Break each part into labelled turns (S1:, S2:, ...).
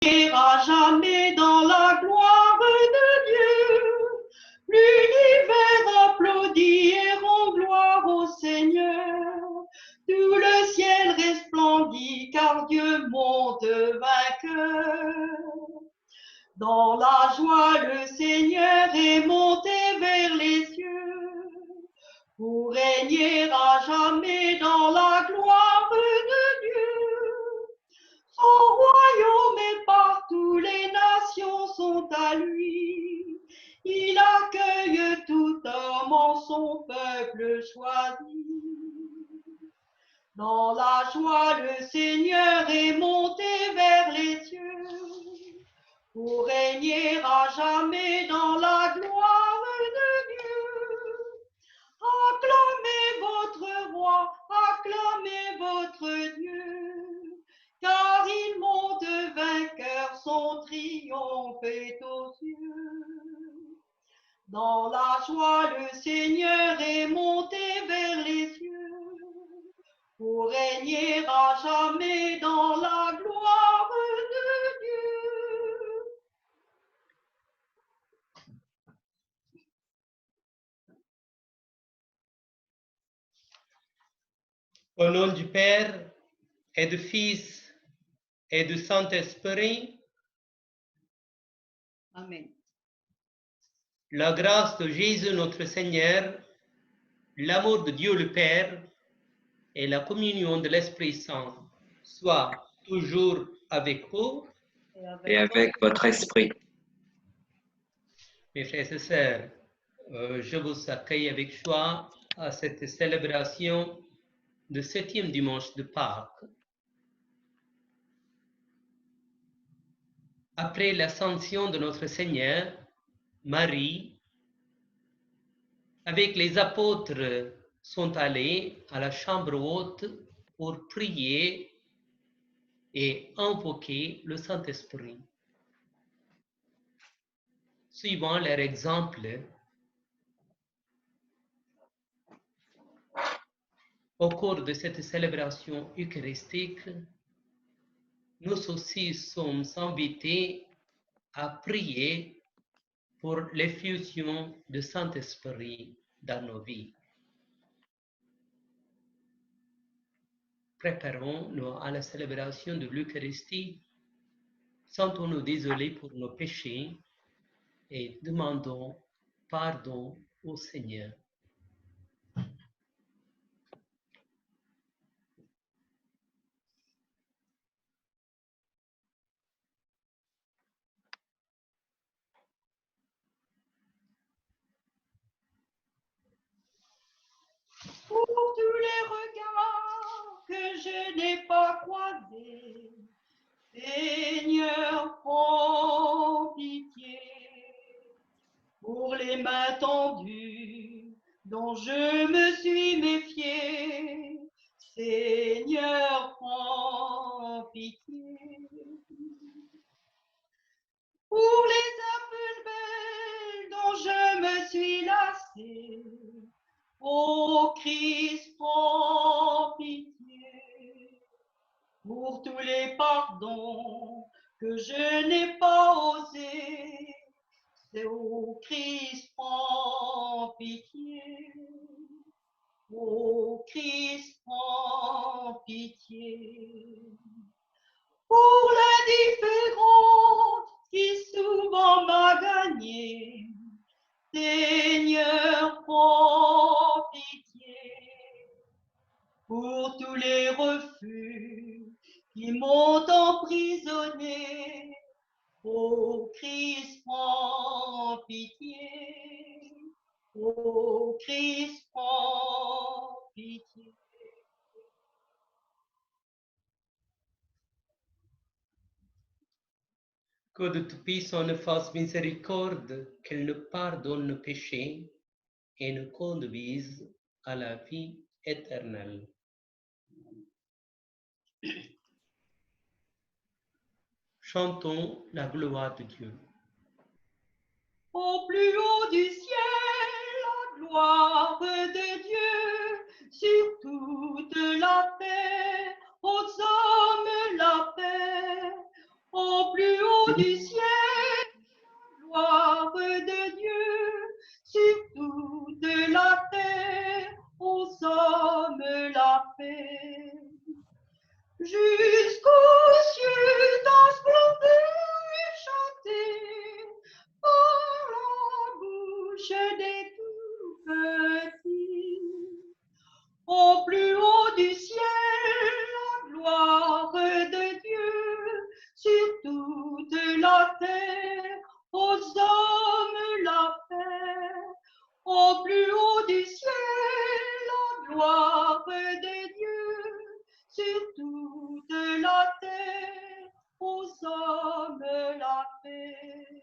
S1: à jamais dans la gloire de Dieu. L'univers applaudit et rend gloire au Seigneur. Tout le ciel resplendit car Dieu monte vainqueur. Dans la joie, le Seigneur est monté vers les cieux pour régner à jamais dans la gloire de Dieu. Son royaume est partout, les nations sont à lui. Il accueille tout homme en son peuple choisi. Dans la joie, le Seigneur est monté vers les cieux pour régner à jamais dans la gloire de Dieu. Acclamez votre roi, acclamez votre Dieu, car il monte vainqueur, son triomphe est aux cieux. Dans la joie, le Seigneur est monté vers les cieux pour régner à jamais dans la gloire de Dieu.
S2: Au nom du Père et du Fils et du Saint-Esprit,
S1: Amen.
S2: la grâce de Jésus notre Seigneur, l'amour de Dieu le Père et la communion de l'Esprit Saint soient toujours avec vous
S3: et avec votre esprit.
S2: Mes frères et sœurs, je vous accueille avec joie à cette célébration du 7e dimanche de Pâques. Après l'ascension de notre Seigneur, Marie, avec les apôtres, sont allés à la chambre haute pour prier et invoquer le Saint-Esprit. Suivant leur exemple, au cours de cette célébration eucharistique, nous aussi sommes invités à prier pour l'effusion du Saint-Esprit dans nos vies. Préparons-nous à la célébration de l'Eucharistie, sentons-nous désolés pour nos péchés et demandons pardon au Seigneur.
S1: Pour tous les regards que je n'ai pas croisés, Seigneur, prends pitié. Pour les mains tendues dont je me suis méfié, Seigneur, prends pitié. Pour les appels belles dont je me suis lassé, ô Christ, prends pitié. Pour tous les pardons que je n'ai pas osés, ô Christ, prends pitié. Ô Christ, prends pitié. Pour l'indifférence qui souvent m'a gagné, Seigneur, prends pitié. Pour tous les refus qui m'ont emprisonné, ô Christ, prends pitié. Ô Christ, prends pitié.
S2: Que de Tout-Puissant nous fasse miséricorde, qu'il nous pardonne nos péchés et nous conduise à la vie éternelle. Chantons la gloire de Dieu.
S1: Au plus haut du ciel, la gloire de Dieu, sur toute la terre, aux hommes la paix. Au plus haut du ciel, gloire de Dieu, sur toute la terre, aux hommes la paix. Jusqu'aux cieux, dans splendeur chantée, par la bouche des tout petits. Au plus haut du ciel, la gloire de Dieu, sur toute la terre, aux hommes la paix. Au plus haut du ciel, la gloire de Dieu, sur toute la terre, aux hommes la paix.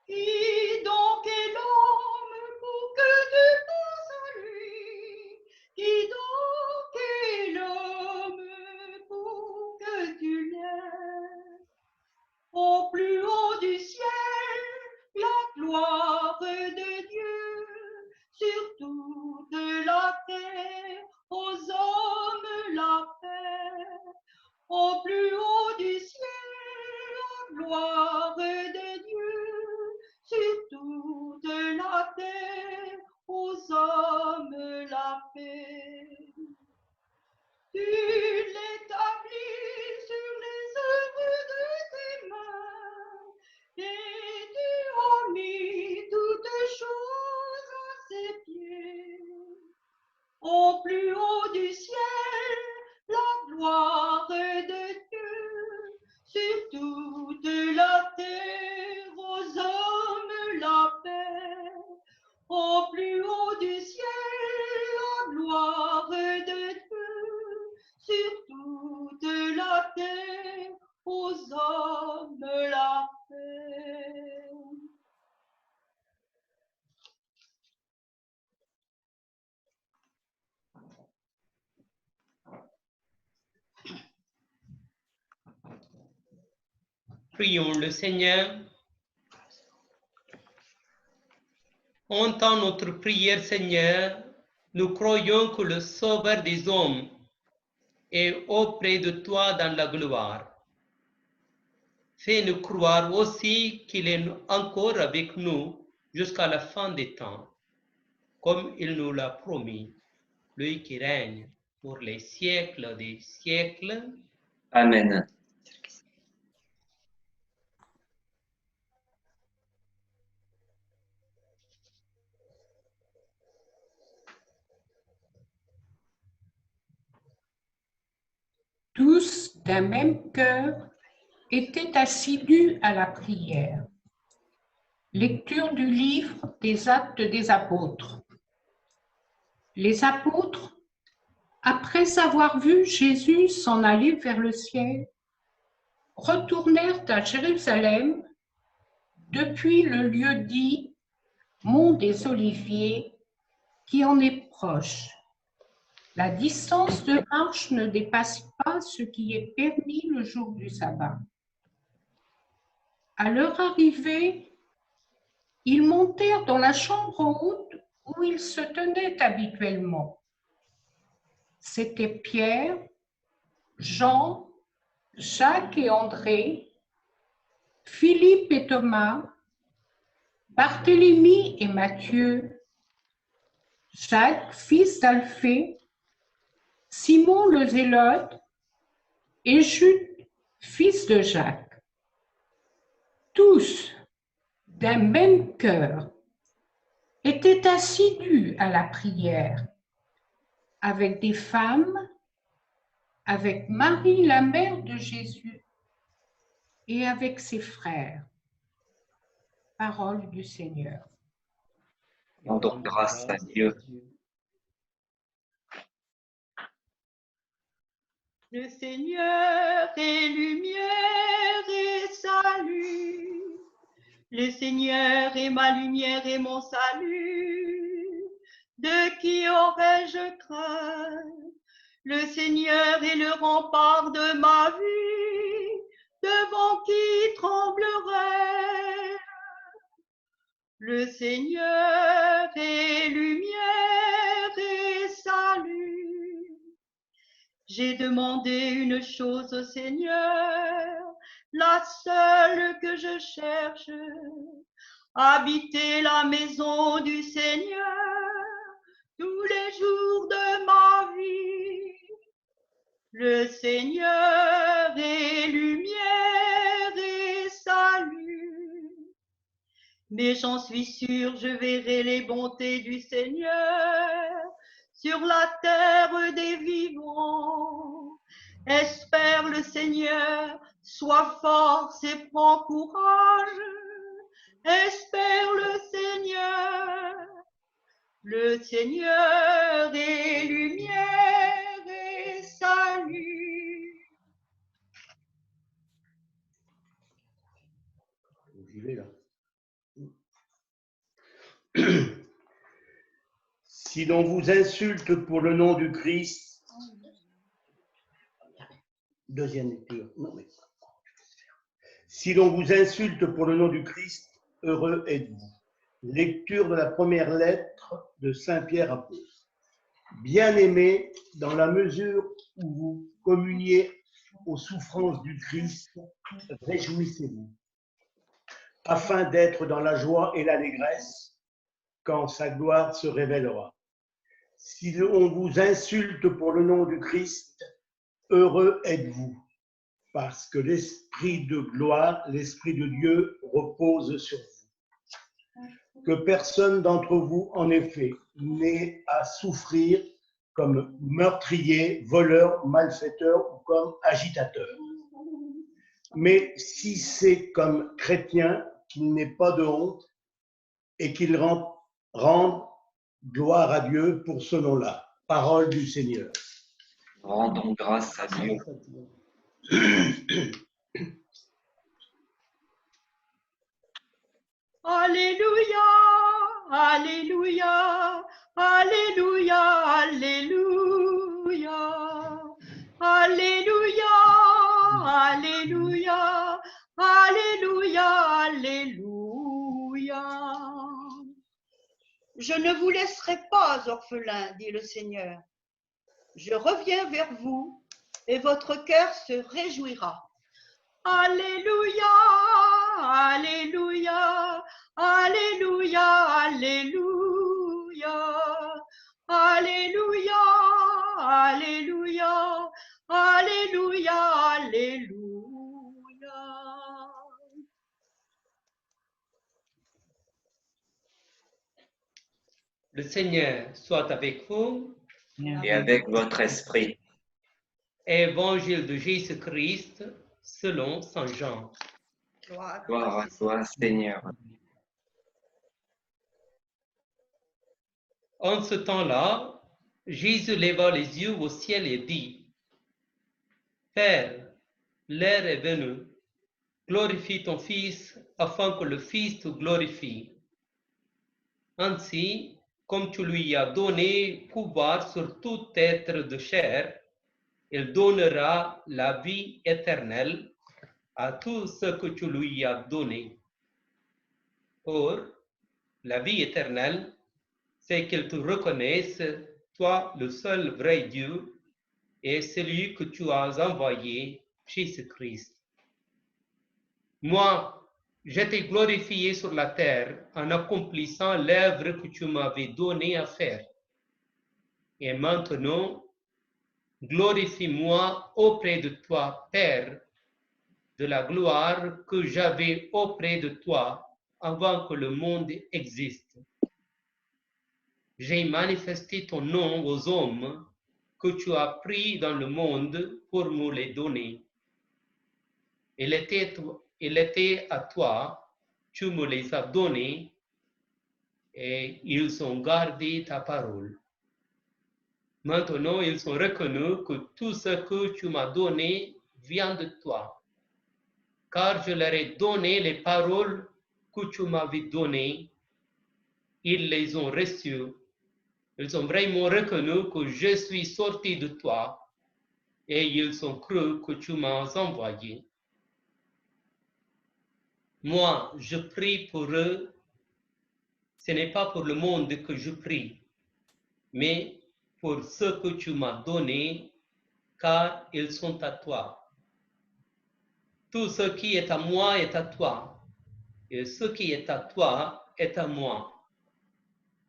S1: Qui donc est l'homme pour que tu penses à lui? Qui donc est l'homme pour que tu l'aimes? Au plus haut du ciel, la gloire de Dieu, sur toute la terre, aux hommes la paix. Au plus haut du ciel, la gloire de Dieu, sur toute la terre, aux hommes la paix. Tu l'établis sur les œuvres de tes mains, et tu as mis toutes choses à ses pieds. Au plus haut du ciel, la gloire de Dieu, sur toute la terre, aux hommes la paix. Au plus haut du ciel, la gloire de Dieu, sur toute la terre, aux hommes la paix.
S2: Prions le Seigneur. Entends notre prière, Seigneur. Nous croyons que le Sauveur des hommes est auprès de toi dans la gloire. Fais-nous croire aussi qu'il est encore avec nous jusqu'à la fin des temps, comme il nous l'a promis, lui qui règne pour les siècles des siècles.
S3: Amen.
S4: Tous d'un même cœur étaient assidus à la prière. Lecture du livre des Actes des Apôtres. Les apôtres, après avoir vu Jésus s'en aller vers le ciel, retournèrent à Jérusalem depuis le lieu dit Mont des Oliviers, qui en est proche. La distance de marche ne dépasse pas ce qui est permis le jour du sabbat. À leur arrivée, ils montèrent dans la chambre haute où ils se tenaient habituellement. C'étaient Pierre, Jean, Jacques et André, Philippe et Thomas, Barthélemy et Matthieu, Jacques, fils d'Alphée, Simon le Zélote et Jude, fils de Jacques. Tous, d'un même cœur, étaient assidus à la prière, avec des femmes, avec Marie, la mère de Jésus, et avec ses frères. Parole du Seigneur.
S3: Rendons grâce à Dieu.
S1: Le Seigneur est lumière et salut. Le Seigneur est ma lumière et mon salut. De qui aurais-je craint? Le Seigneur est le rempart de ma vie. Devant qui tremblerais? Le Seigneur est lumière et salut. J'ai demandé une chose au Seigneur, la seule que je cherche, habiter la maison du Seigneur tous les jours de ma vie. Le Seigneur est lumière et salut. Mais j'en suis sûre, je verrai les bontés du Seigneur sur la terre des vivants. Espère le Seigneur, sois force et prends courage. Espère le Seigneur est lumière et salut.
S5: J'y vais là. Si l'on vous insulte pour le nom du Christ, deuxième lecture. Non, mais... Si l'on vous insulte pour le nom du Christ, heureux êtes-vous. Lecture de la première lettre de Saint Pierre apôtre. Bien-aimés, dans la mesure où vous communiez aux souffrances du Christ, réjouissez-vous, afin d'être dans la joie et l'allégresse quand sa gloire se révélera. Si on vous insulte pour le nom du Christ, heureux êtes-vous, parce que l'Esprit de gloire, l'Esprit de Dieu repose sur vous. Que personne d'entre vous, en effet, n'ait à souffrir comme meurtrier, voleur, malfaiteur ou comme agitateur. Mais si c'est comme chrétien, qu'il n'ait pas de honte et qu'il rende gloire à Dieu pour ce nom-là. Parole du Seigneur.
S3: Rendons grâce à Dieu.
S1: Alléluia, Alléluia, Alléluia, Alléluia, Alléluia, Alléluia, Alléluia, Alléluia. Je ne vous laisserai pas orphelins, dit le Seigneur. Je reviens vers vous et votre cœur se réjouira. Alléluia, Alléluia, Alléluia, Alléluia, Alléluia, Alléluia, Alléluia, Alléluia.
S2: Le Seigneur soit avec vous.
S3: Et avec votre esprit.
S2: Évangile de Jésus-Christ selon Saint Jean.
S3: Gloire à toi, Seigneur.
S2: En ce temps-là, Jésus leva les yeux au ciel et dit, Père, l'heure est venue, glorifie ton Fils afin que le Fils te glorifie. Ainsi, comme tu lui as donné pouvoir sur tout être de chair, il donnera la vie éternelle à tout ce que tu lui as donné. Or, la vie éternelle, c'est qu'il te reconnaisse, toi le seul vrai Dieu, et celui que tu as envoyé, Jésus-Christ. Moi, je t'ai glorifié sur la terre en accomplissant l'œuvre que tu m'avais donnée à faire. Et maintenant, glorifie-moi auprès de toi, Père, de la gloire que j'avais auprès de toi avant que le monde existe. J'ai manifesté ton nom aux hommes que tu as pris dans le monde pour me les donner. Il était à toi, tu me les as donnés et ils ont gardé ta parole. Maintenant, ils ont reconnu que tout ce que tu m'as donné vient de toi, car je leur ai donné les paroles que tu m'avais données. Ils les ont reçues. Ils ont vraiment reconnu que je suis sorti de toi et ils ont cru que tu m'as envoyé. Moi, je prie pour eux. Ce n'est pas pour le monde que je prie, mais pour ceux que tu m'as donnés, car ils sont à toi. Tout ce qui est à moi est à toi, et ce qui est à toi est à moi.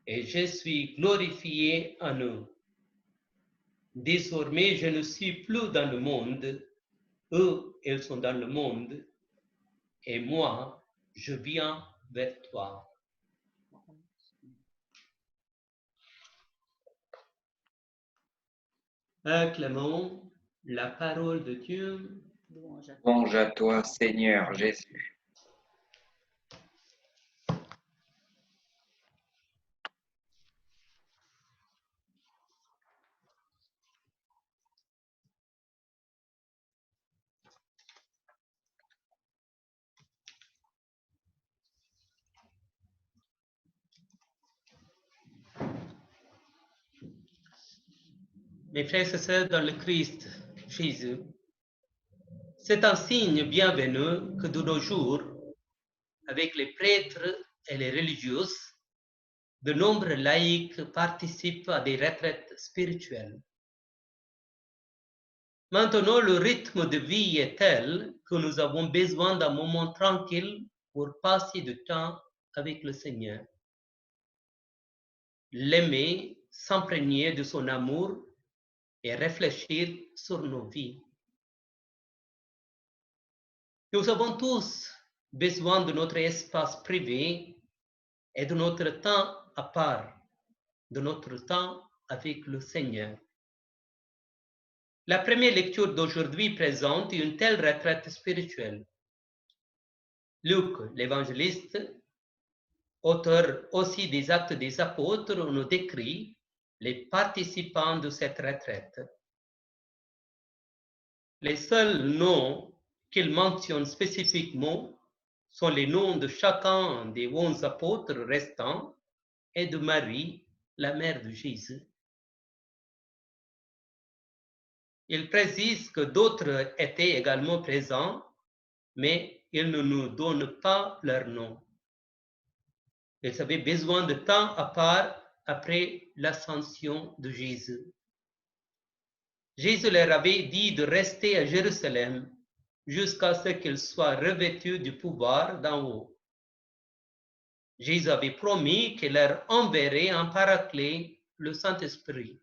S2: Et je suis glorifié en eux. Désormais, je ne suis plus dans le monde, eux, ils sont dans le monde, et moi, je viens vers toi. Acclamons la parole de Dieu.
S3: Louange à toi, Seigneur Jésus.
S2: Mes frères et sœurs dans le Christ Jésus, c'est un signe bienvenu que de nos jours, avec les prêtres et les religieuses, de nombreux laïcs participent à des retraites spirituelles. Maintenant, le rythme de vie est tel que nous avons besoin d'un moment tranquille pour passer du temps avec le Seigneur. L'aimer, s'imprégner de son amour et réfléchir sur nos vies. Nous avons tous besoin de notre espace privé et de notre temps à part, de notre temps avec le Seigneur. La première lecture d'aujourd'hui présente une telle retraite spirituelle. Luc, l'évangéliste, auteur aussi des Actes des Apôtres, nous décrit les participants de cette retraite. Les seuls noms qu'il mentionne spécifiquement sont les noms de chacun des 11 apôtres restants et de Marie, la mère de Jésus. Il précise que d'autres étaient également présents, mais il ne nous donne pas leur nom. Ils avaient besoin de temps à part après l'ascension de Jésus. Jésus leur avait dit de rester à Jérusalem jusqu'à ce qu'ils soient revêtus du pouvoir d'en haut. Jésus avait promis qu'il leur enverrait un paraclet, le Saint-Esprit.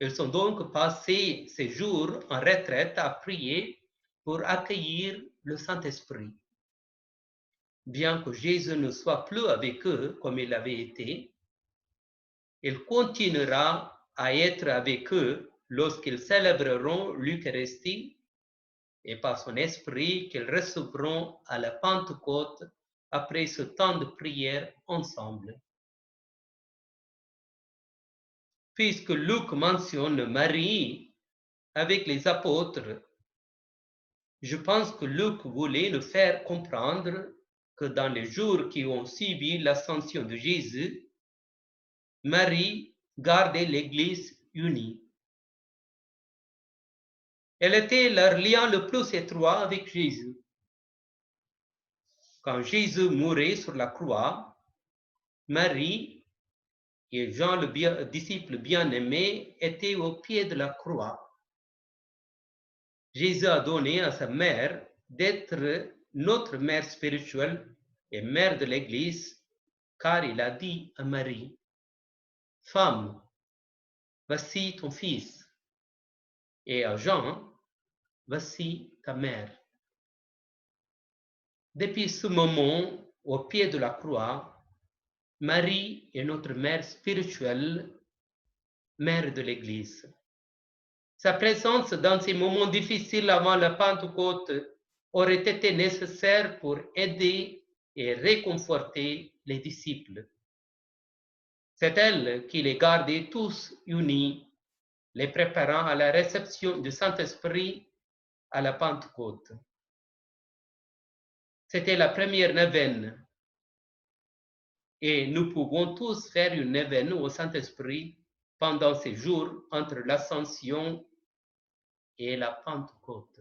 S2: Ils sont donc passés ces jours en retraite à prier pour accueillir le Saint-Esprit. Bien que Jésus ne soit plus avec eux comme il avait été, il continuera à être avec eux lorsqu'ils célébreront l'Eucharistie et par son esprit qu'ils recevront à la Pentecôte après ce temps de prière ensemble. Puisque Luc mentionne Marie avec les apôtres, je pense que Luc voulait nous faire comprendre que dans les jours qui ont suivi l'ascension de Jésus, Marie gardait l'Église unie. Elle était leur lien le plus étroit avec Jésus. Quand Jésus mourait sur la croix, Marie et Jean, le disciple bien-aimé, étaient au pied de la croix. Jésus a donné à sa mère d'être notre mère spirituelle et mère de l'Église, car il a dit à Marie, « Femme, voici ton fils. » Et à Jean, « Voici ta mère. » Depuis ce moment, au pied de la croix, Marie est notre mère spirituelle, mère de l'Église. Sa présence dans ces moments difficiles avant la Pentecôte aurait été nécessaire pour aider et réconforter les disciples. C'est elle qui les gardait tous unis, les préparant à la réception du Saint-Esprit à la Pentecôte. C'était la première neuvaine. Et nous pouvons tous faire une neuvaine au Saint-Esprit pendant ces jours entre l'Ascension et la Pentecôte.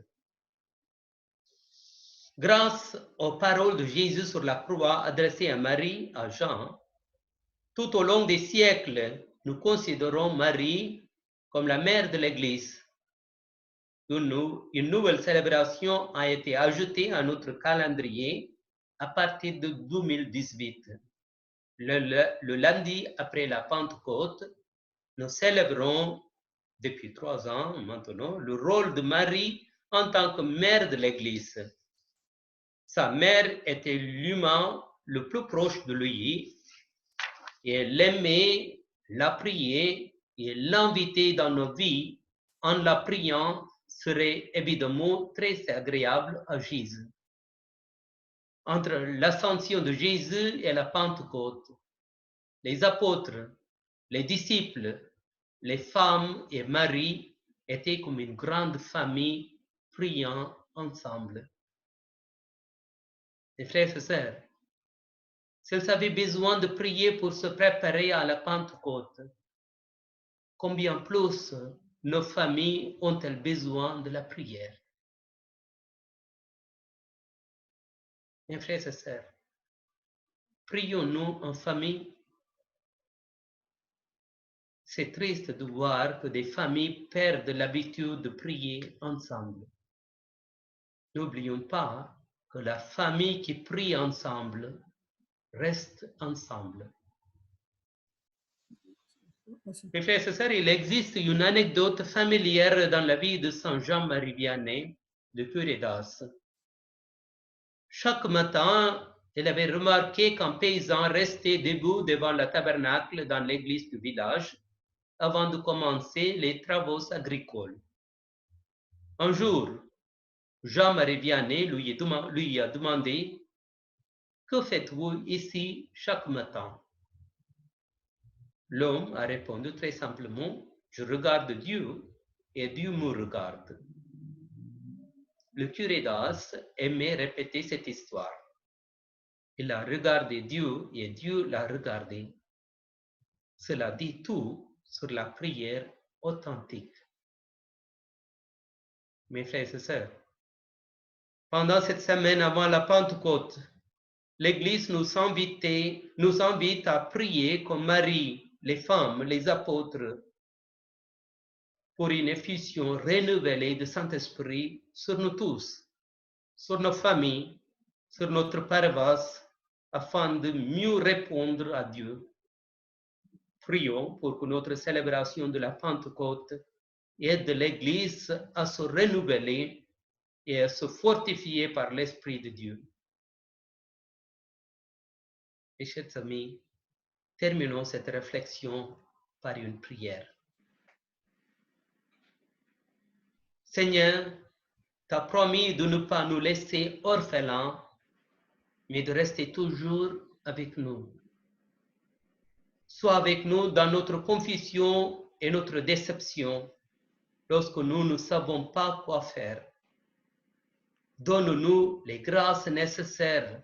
S2: Grâce aux paroles de Jésus sur la croix adressées à Marie, à Jean, tout au long des siècles, nous considérons Marie comme la mère de l'Église. une nouvelle célébration a été ajoutée à notre calendrier à partir de 2018. Le lundi après la Pentecôte, nous célébrons depuis 3 ans maintenant le rôle de Marie en tant que mère de l'Église. Sa mère était l'humain le plus proche de lui et elle l'aimait, la priait et l'invitait dans nos vies en la priant serait évidemment très agréable à Jésus. Entre l'ascension de Jésus et la Pentecôte, les apôtres, les disciples, les femmes et Marie étaient comme une grande famille priant ensemble. Mes frères et sœurs, s'ils avaient besoin de prier pour se préparer à la Pentecôte, combien plus nos familles ont-elles besoin de la prière? Mes frères et sœurs, prions-nous en famille? C'est triste de voir que des familles perdent l'habitude de prier ensemble. N'oublions pas que la famille qui prie ensemble reste ensemble. Mes frères et sœurs, il existe une anecdote familière dans la vie de Saint Jean-Marie Vianney de curé d'As. Chaque matin, il avait remarqué qu'un paysan restait debout devant le tabernacle dans l'église du village avant de commencer les travaux agricoles. Un jour, Jean-Marie Vianney lui a demandé « Que faites-vous ici chaque matin ?» L'homme a répondu très simplement « Je regarde Dieu et Dieu me regarde ». Le curé d'As aimait répéter cette histoire. Il a regardé Dieu et Dieu l'a regardé. Cela dit tout sur la prière authentique. Mes frères et sœurs, pendant cette semaine avant la Pentecôte, l'Église nous invite à prier comme Marie, les femmes, les apôtres, pour une effusion renouvelée de Saint-Esprit sur nous tous, sur nos familles, sur notre paroisse, afin de mieux répondre à Dieu. Prions pour que notre célébration de la Pentecôte aide l'Église à se renouveler et à se fortifier par l'Esprit de Dieu. Et chers amis, terminons cette réflexion par une prière. Seigneur, tu as promis de ne pas nous laisser orphelins, mais de rester toujours avec nous. Sois avec nous dans notre confusion et notre déception lorsque nous ne savons pas quoi faire. Donne-nous les grâces nécessaires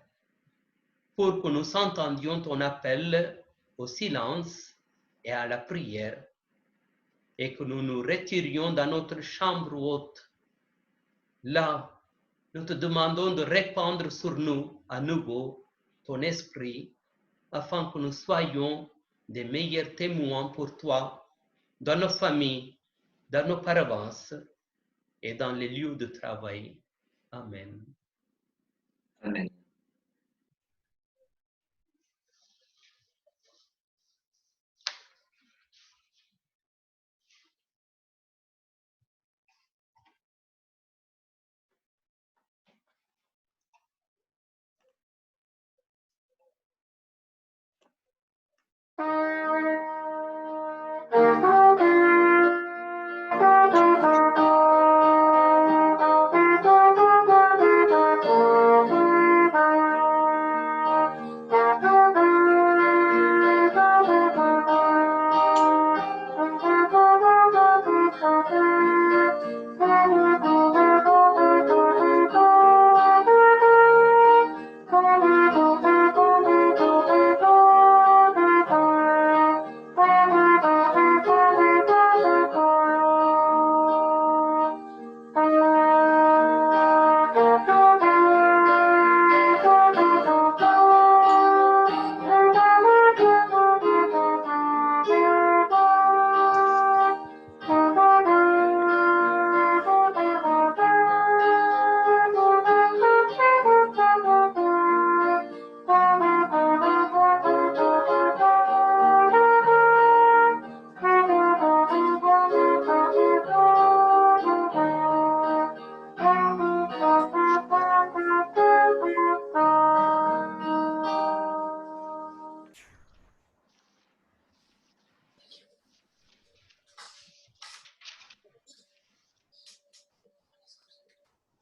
S2: pour que nous entendions ton appel au silence et à la prière et que nous nous retirions dans notre chambre haute. Là, nous te demandons de répandre sur nous à nouveau ton esprit afin que nous soyons des meilleurs témoins pour toi dans nos familles, dans nos paroisses et dans les lieux de travail. Amen.
S3: Amen.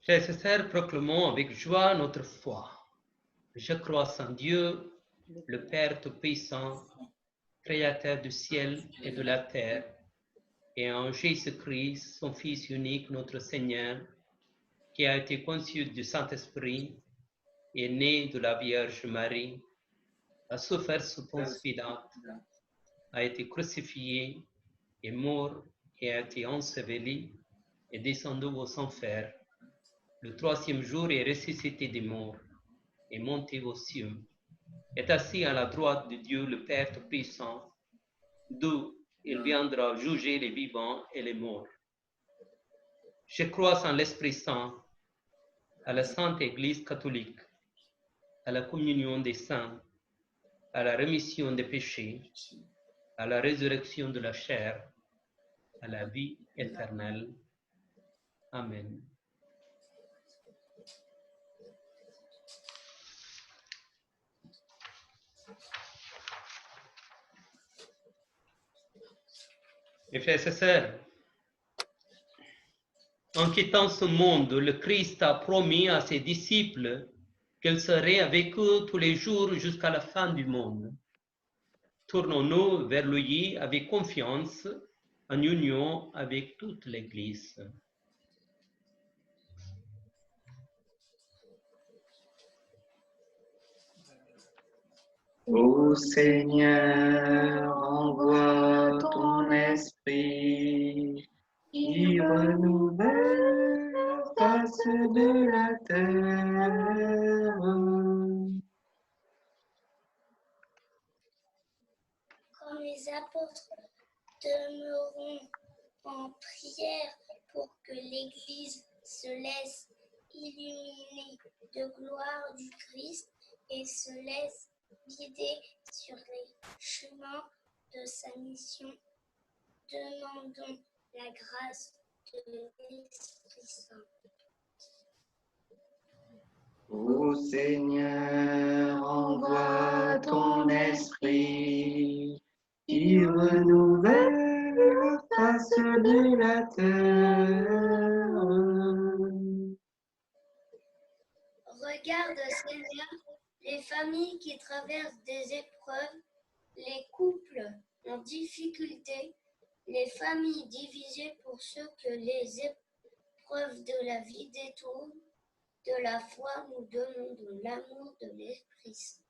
S2: Frères et sœurs, proclamons avec joie notre foi. Je crois en Dieu, le Père Tout-Puissant, Créateur du ciel et de la terre, et en Jésus-Christ, son Fils unique, notre Seigneur, qui a été conçu du Saint-Esprit, est né de la Vierge Marie, a souffert sous Ponce Pilate, a été crucifié, est mort et a été enseveli, et descendu aux enfers. Le troisième jour est ressuscité des morts, est monté aux cieux, est assis à la droite de Dieu le Père Tout-Puissant, d'où il viendra juger les vivants et les morts. Je crois en l'Esprit Saint, à la Sainte Église catholique, à la communion des saints, à la rémission des péchés, à la résurrection de la chair, à la vie éternelle. Amen. Mes frères et sœurs, en quittant ce monde, le Christ a promis à ses disciples qu'il serait avec eux tous les jours jusqu'à la fin du monde. Tournons-nous vers lui avec confiance, en union avec toute l'Église.
S3: Ô Seigneur, envoie ton esprit qui renouvelle la face de la terre.
S6: Quand les apôtres demeureront en prière pour que l'Église se laisse illuminer de gloire du Christ et se laisse guider sur les chemins de sa mission, demandons la grâce de l'Esprit Saint.
S3: Ô Seigneur, envoie ton esprit qui renouvelle la face de la terre.
S6: Regarde, Seigneur, les familles qui traversent des épreuves, les couples en difficulté, les familles divisées pour ceux que les épreuves de la vie détournent de la foi, nous demandons l'amour de l'Esprit Saint.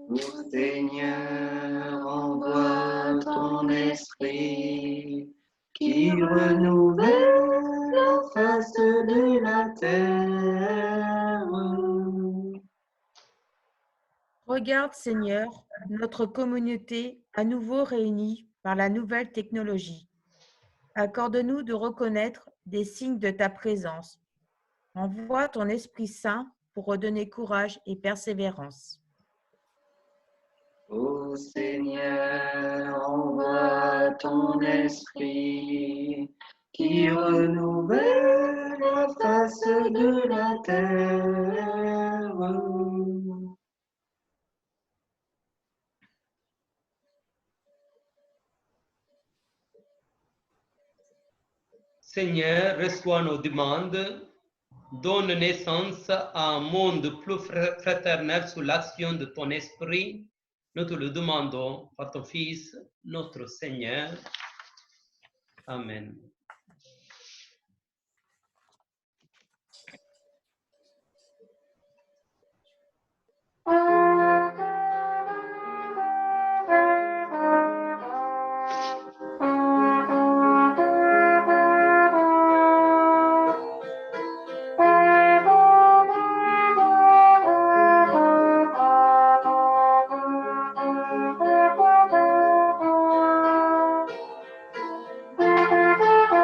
S3: Ô Seigneur, envoie ton esprit qui renouvelle la face de la terre.
S7: Regarde, Seigneur, notre communauté à nouveau réunie par la nouvelle technologie. Accorde-nous de reconnaître des signes de ta présence. Envoie ton Esprit Saint pour redonner courage et persévérance.
S3: Ô Seigneur, envoie ton esprit qui renouvelle la face de la terre.
S2: Seigneur, reçois nos demandes, donne naissance à un monde plus fraternel sous l'action de ton esprit. Nous te le demandons par ton Fils, notre Seigneur. Amen.
S6: Thank you.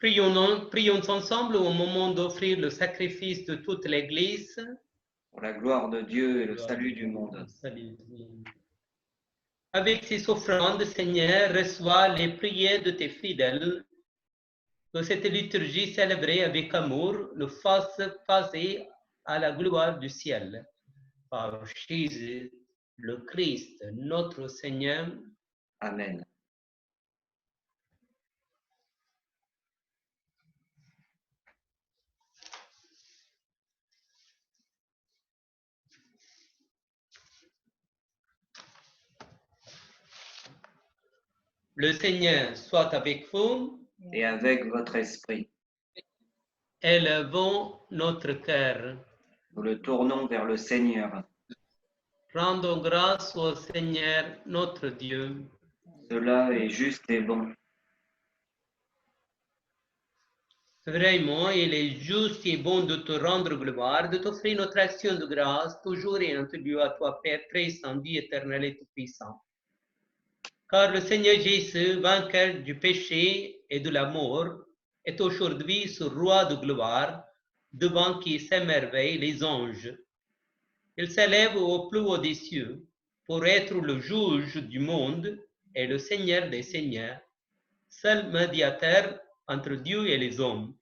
S2: Prions ensemble au moment d'offrir le sacrifice de toute l'Église.
S3: Pour la gloire de Dieu et le salut du monde.
S2: Avec ces offrandes, Seigneur, reçois les prières de tes fidèles. Que cette liturgie célébrée avec amour nous fasse passer à la gloire du ciel. Par Jésus, le Christ, notre Seigneur.
S3: Amen.
S2: Le Seigneur soit avec vous.
S3: Et avec votre esprit.
S2: Élevons notre cœur.
S3: Nous le tournons vers le Seigneur.
S2: Rendons grâce au Seigneur notre Dieu.
S3: Cela est juste et bon.
S2: Vraiment, il est juste et bon de te rendre gloire, de t'offrir notre action de grâce, toujours et en Dieu à toi, Père très saint, Dieu éternel et tout-puissant. Car le Seigneur Jésus, vainqueur du péché et de la mort, est aujourd'hui ce roi de gloire, devant qui s'émerveillent les anges. Il s'élève au plus haut des cieux pour être le juge du monde et le Seigneur des seigneurs, seul médiateur entre Dieu et les hommes.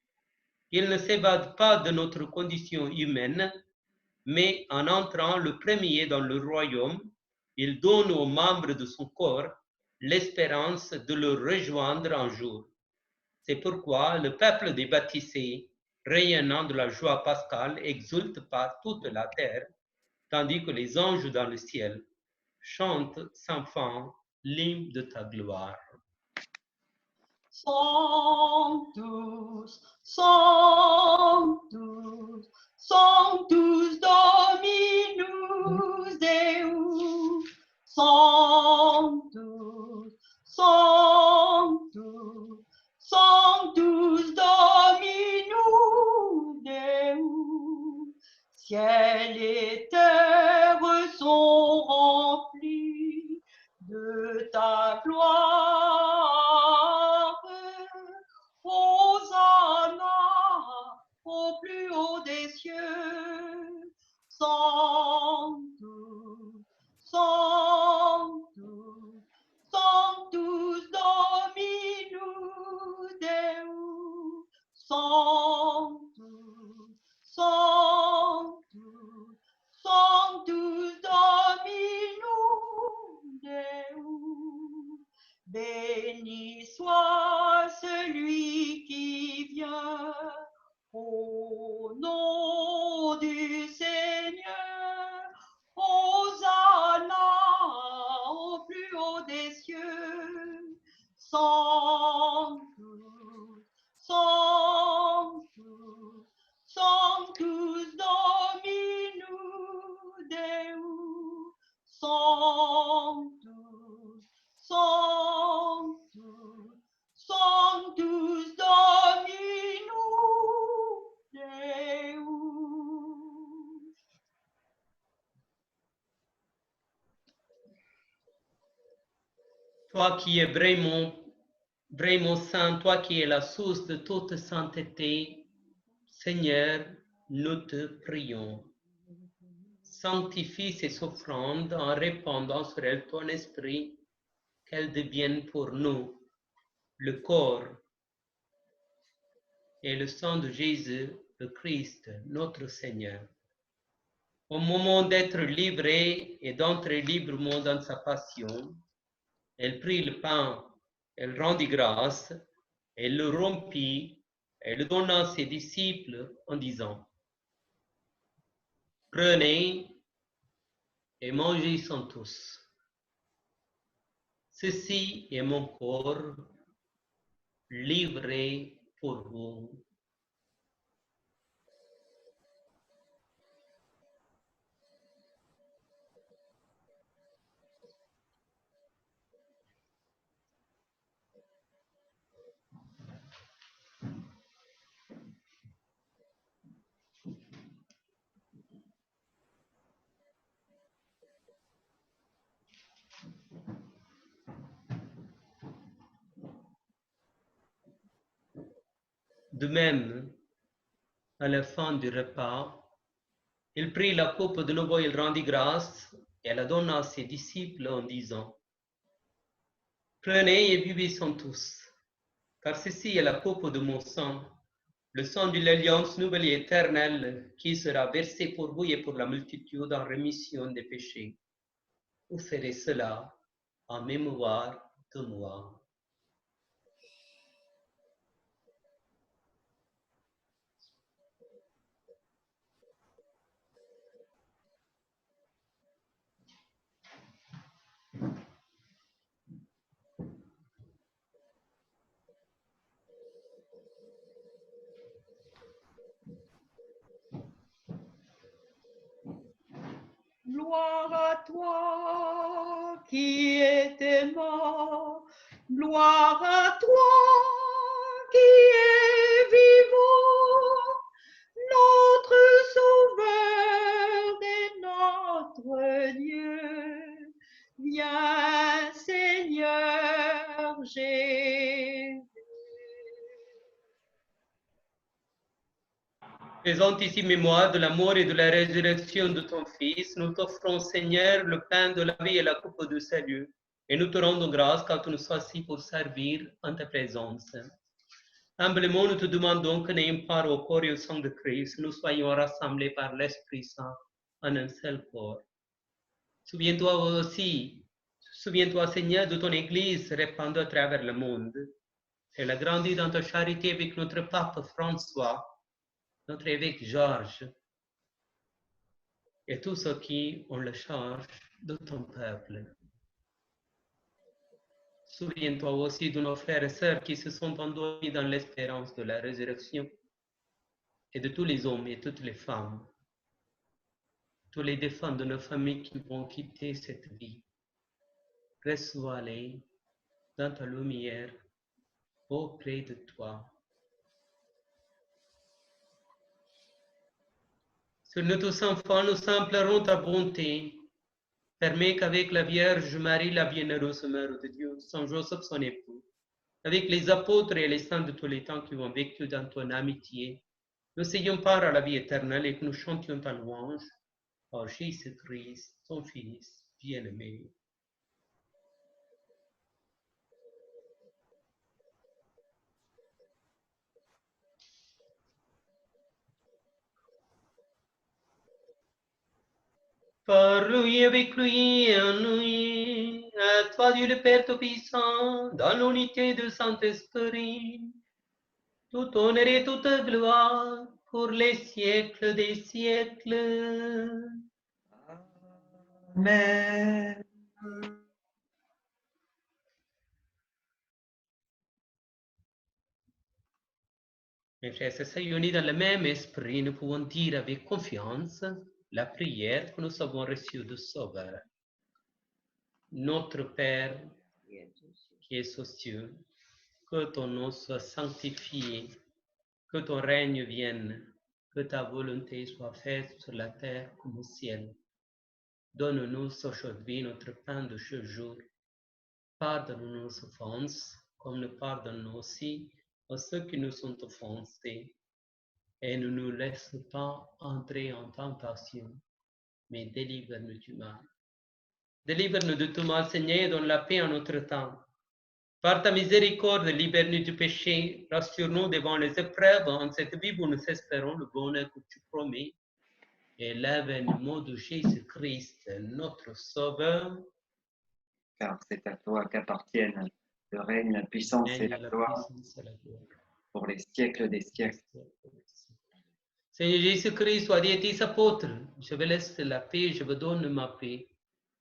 S2: Il ne s'évade pas de notre condition humaine, mais en entrant le premier dans le royaume, il donne aux membres de son corps l'espérance de le rejoindre un jour. C'est pourquoi le peuple des baptisés, rayonnant de la joie pascale, exulte par toute la terre, tandis que les anges dans le ciel chantent sans fin l'hymne de ta gloire.
S1: Sanctus, Sanctus, Sanctus Dominus Deus. Sanctus, Sanctus, Sanctus Dominus Deus. Ciel et terre sont remplis de ta gloire. Hosanna au plus haut des cieux. Sanctus, Sanctus, Sanctus Dominus Deus. Sanctus, Sanctus, Sanctus Dominus Deus. Béni soit celui qui vient au nom du Seigneur. Hosanna au plus haut des cieux. Sanctus, Sanctus, Sanctus Dominus Deus. Sanctus, Sanctus, Sanctus Dominus Deus.
S2: Toi qui es vraiment, vraiment saint, toi qui es la source de toute sainteté, Seigneur, nous te prions. Sanctifie ces offrandes en répandant sur elles ton esprit, qu'elles deviennent pour nous le corps et le sang de Jésus, le Christ, notre Seigneur. Au moment d'être livrée et d'entrer librement dans sa passion, elle prit le pain, elle rendit grâce, elle le rompit et le donna à ses disciples en disant: Prenez et mangez-en tous. Ceci est mon corps livré pour vous. De même, à la fin du repas, il prit la coupe de nouveau, il rendit grâce et la donna à ses disciples en disant, « Prenez et buvez-en tous, car ceci est la coupe de mon sang, le sang de l'alliance nouvelle et éternelle qui sera versé pour vous et pour la multitude en rémission des péchés. Vous ferez cela en mémoire de moi. »
S1: Gloire à toi qui es mort, gloire à toi qui es vivant, notre Sauveur et notre Dieu. Viens Seigneur Jésus.
S2: Faisant ici mémoire de la mort et de la résurrection de ton Fils, nous t'offrons, Seigneur, le pain de la vie et la coupe de salut, et nous te rendons grâce quand tu nous sois ici pour servir en ta présence. Humblement, nous te demandons que n'ayant part au corps et au sang de Christ, nous soyons rassemblés par l'Esprit Saint en un seul corps. Souviens-toi aussi, souviens-toi, Seigneur, de ton Église répandue à travers le monde. Elle a grandi dans ta charité avec notre pape François, notre évêque Georges, et tous ceux qui ont la charge de ton peuple. Souviens-toi aussi de nos frères et sœurs qui se sont endormis dans l'espérance de la résurrection, et de tous les hommes et toutes les femmes, tous les défunts de nos familles qui vont quitter cette vie. Reçois-les dans ta lumière auprès de toi. Sur nous tous enfants, nous implorons ta bonté. Permets qu'avec la Vierge Marie, la bienheureuse Mère de Dieu, Saint Joseph, son époux, avec les apôtres et les saints de tous les temps qui ont vécu dans ton amitié, nous ayons part à la vie éternelle et que nous chantions ta louange par Jésus-Christ, ton Fils bien-aimé. Par lui, avec lui et en lui, à toi Dieu le Père Tout-Puissant, dans l'unité du Saint-Esprit, tout honneur et toute gloire pour les siècles des siècles.
S3: Amen.
S2: Mes frères et sœurs, unis dans le même esprit, nous pouvons dire avec confiance la prière que nous avons reçue du Sauveur. Notre Père qui es aux cieux, que ton nom soit sanctifié, que ton règne vienne, que ta volonté soit faite sur la terre comme au ciel. Donne-nous aujourd'hui notre pain de ce jour. Pardonne-nous nos offenses, comme nous pardonnons aussi à ceux qui nous sont offensés. Et ne nous laisse pas entrer en tentation, mais délivre-nous du mal. Délivre-nous de tout mal, Seigneur, et donne la paix en notre temps. Par ta miséricorde, libère-nous du péché, rassure-nous devant les épreuves en cette vie où nous espérons le bonheur que tu promets. Et l'avènement de Jésus-Christ, notre Sauveur.
S3: Car c'est à toi qu'appartiennent le règne, la puissance et la gloire pour les siècles des siècles.
S2: Seigneur Jésus-Christ, sois dit à tes apôtres, je vous laisse la paix, je vous donne ma paix.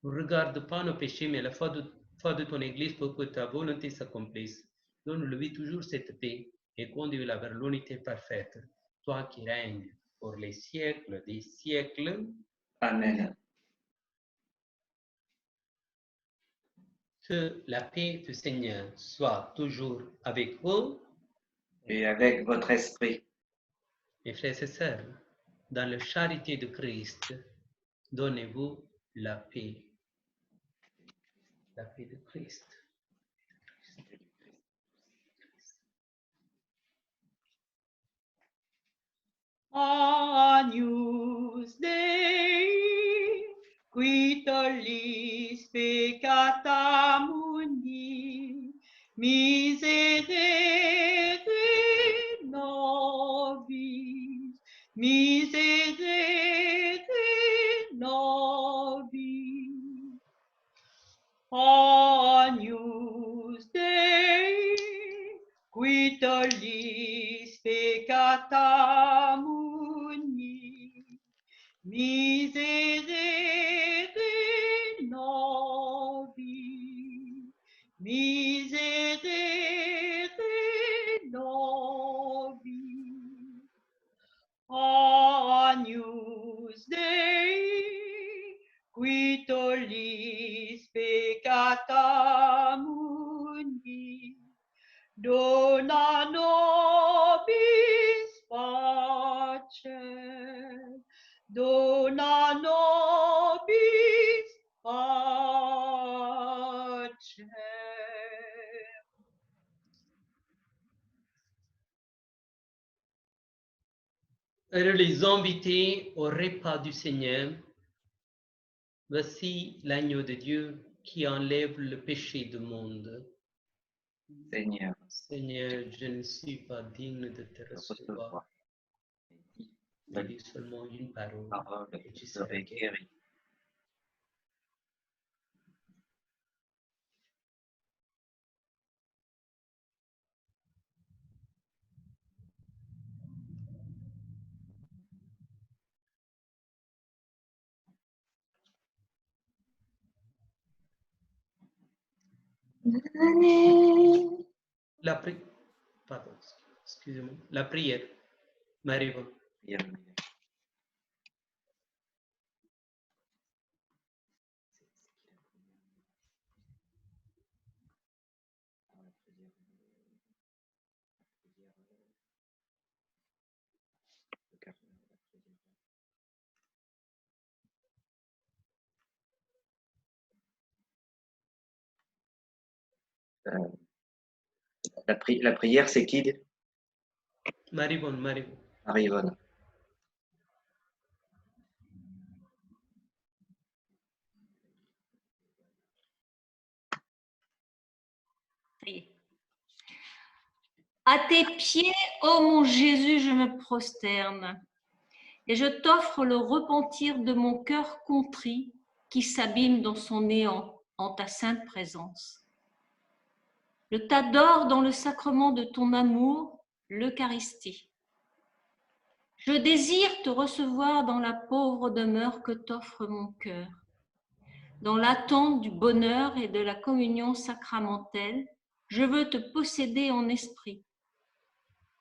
S2: Ne regarde pas nos péchés, mais la foi de ton Église pour que ta volonté s'accomplisse. Donne-lui toujours cette paix et conduis-la vers l'unité parfaite, toi qui règnes pour les siècles des siècles.
S3: Amen.
S2: Que la paix du Seigneur soit toujours avec vous.
S3: Et avec votre esprit.
S2: Mes frères et sœurs, dans la charité de Christ, donnez-vous la paix. La paix de Christ.
S1: Agnus Dei, qui tollis peccata mundi, miserere nobis, miserere nobis. Agnus Dei, qui tollis peccata mundi, miserere nobis, miserere nobis. Agnus Dei, qui tollis peccata mundi, dona nobis pacem, dona nobis pacem.
S2: Alors les invités au repas du Seigneur, voici l'agneau de Dieu qui enlève le péché du monde.
S3: Seigneur,
S2: Seigneur, je ne suis pas digne de te recevoir. Dis seulement une parole et tu seras guéri. Pardon, excusez-moi. La prière. Marie-Bon.
S3: La prière, c'est qui?
S2: Marie-Bon, Marie-Bon.
S3: Marie-Yvonne.
S8: À tes pieds, ô mon Jésus, je me prosterne et je t'offre le repentir de mon cœur contrit qui s'abîme dans son néant en ta sainte présence. Je t'adore dans le sacrement de ton amour, l'Eucharistie. Je désire te recevoir dans la pauvre demeure que t'offre mon cœur. Dans l'attente du bonheur et de la communion sacramentelle, je veux te posséder en esprit.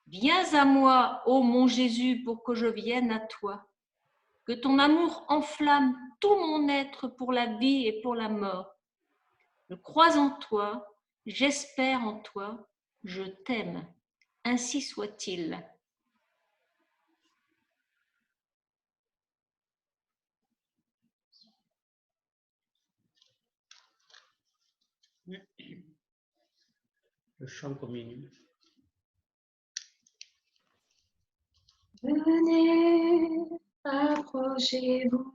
S8: Viens à moi, ô mon Jésus, pour que je vienne à toi. Que ton amour enflamme tout mon être pour la vie et pour la mort. Je crois en toi, j'espère en toi, je t'aime. Ainsi soit-il.
S2: Le chant communion.
S9: Venez, approchez-vous,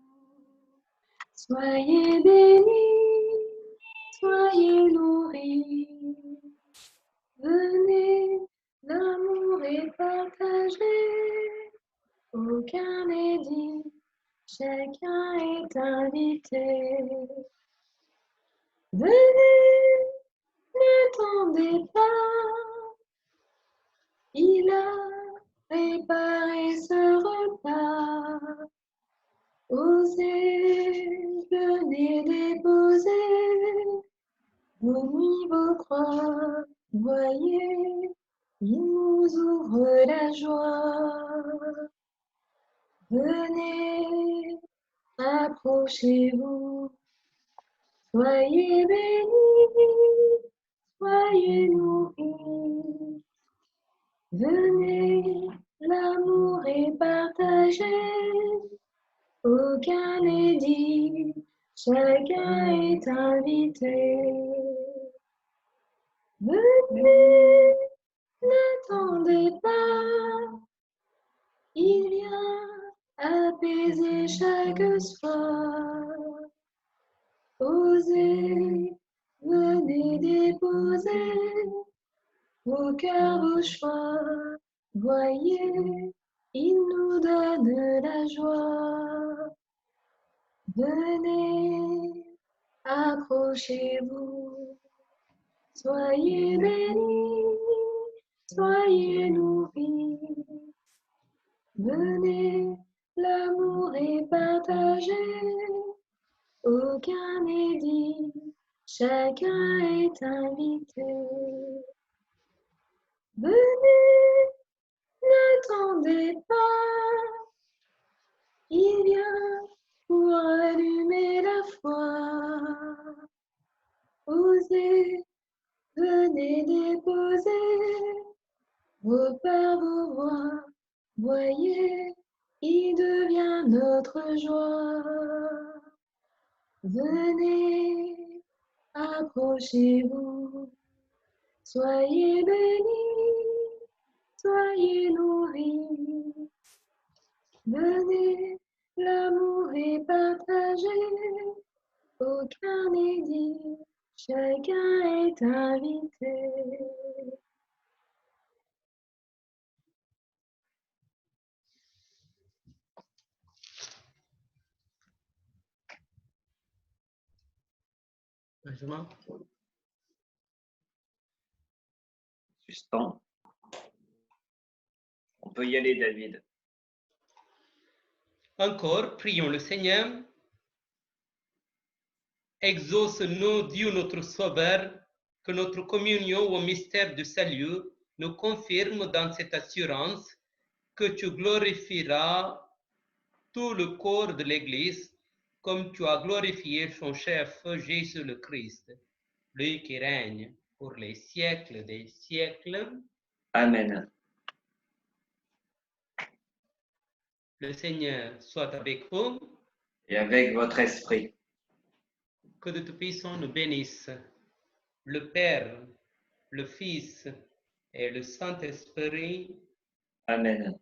S9: soyez bénis, soyez nourris. Venez, l'amour est partagé, aucun n'est dit, chacun est invité. Venez, n'attendez pas, il a préparé ce repas. Osez, venez déposer vos nuits, vos croix. Voyez, il nous ouvre la joie. Venez, approchez-vous, soyez bénis, soyez nourris. Venez, l'amour est partagé, aucun n'est dit, chacun est invité. Venez, n'attendez pas, il vient apaiser chaque soir. Osez, venez déposer vos cœurs, vos choix. Voyez, il nous donne la joie. Venez, accrochez-vous, soyez bénis, soyez nourris. Venez, l'amour est partagé, aucun n'est dit, chacun est invité. Venez, n'attendez pas, il vient pour allumer la foi. Osez, venez déposer vos peurs, vos voix. Voyez, il devient notre joie. Venez, approchez-vous, soyez bénis, soyez nourris. Venez, l'amour est partagé, aucun n'est dit, chacun est invité.
S2: Benjamin.
S3: Suspend. On peut y aller, David.
S2: Encore, prions le Seigneur. Exauce-nous, Dieu notre Sauveur, que notre communion au mystère du salut nous confirme dans cette assurance que tu glorifieras tout le corps de l'Église comme tu as glorifié son chef Jésus le Christ, lui qui règne pour les siècles des siècles.
S3: Amen.
S2: Le Seigneur soit avec vous.
S3: Et avec votre esprit.
S2: Que de Tout-Puissant nous bénisse, le Père, le Fils et le Saint-Esprit.
S3: Amen.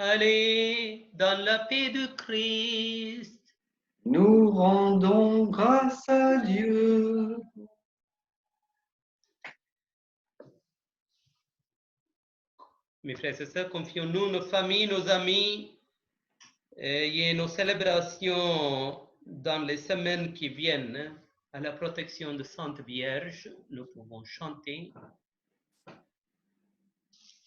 S2: Allez dans la paix de Christ.
S3: Nous rendons grâce à Dieu.
S2: Mes frères et sœurs, confions-nous nos familles, nos amis et nos célébrations dans les semaines qui viennent à la protection de Sainte Vierge. Nous pouvons chanter.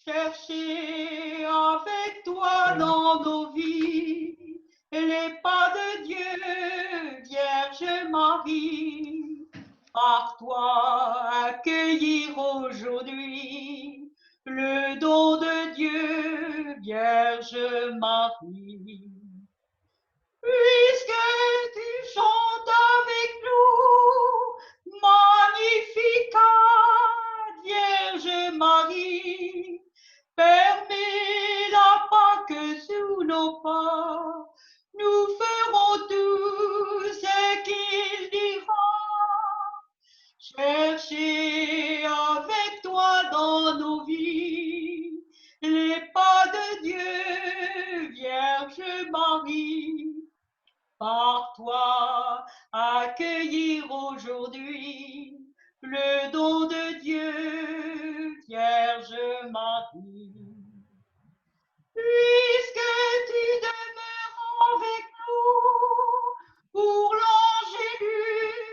S1: Chercher avec toi dans nos vies les pas de Dieu, Vierge Marie. Par toi accueillir aujourd'hui le don de Dieu, Vierge Marie. Puisque tu chantes avec nous, Magnificat, Vierge Marie, permets la Pâque sous nos pas, nous ferons tout ce qu'il dira. Chercher avec toi dans nos vies les pas de Dieu, Vierge Marie. Par toi, accueillir aujourd'hui le don de Dieu, Vierge Marie. Puisque tu demeures avec nous pour l'Angélus,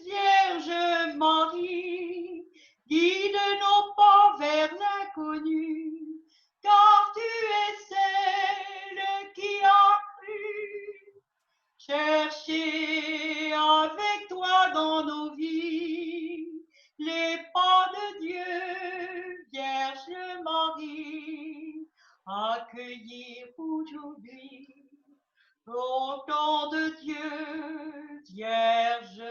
S1: Vierge Marie, guide nos pas vers l'inconnu, car tu es celle qui a cru. Chercher avec toi dans nos vies les pas de Dieu, Vierge Marie, accueillir aujourd'hui au don de Dieu, Vierge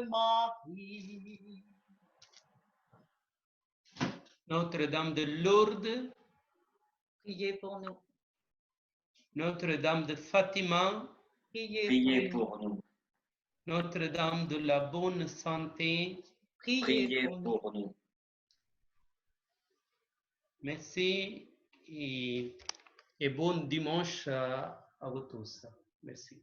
S1: Marie.
S2: Notre-Dame de Lourdes,
S7: Priez pour nous.
S2: Notre-Dame de Fatima,
S3: Priez pour nous.
S2: Notre-Dame de la Bonne Santé,
S3: Priez pour nous.
S2: merci et bon dimanche à vous tous. Merci.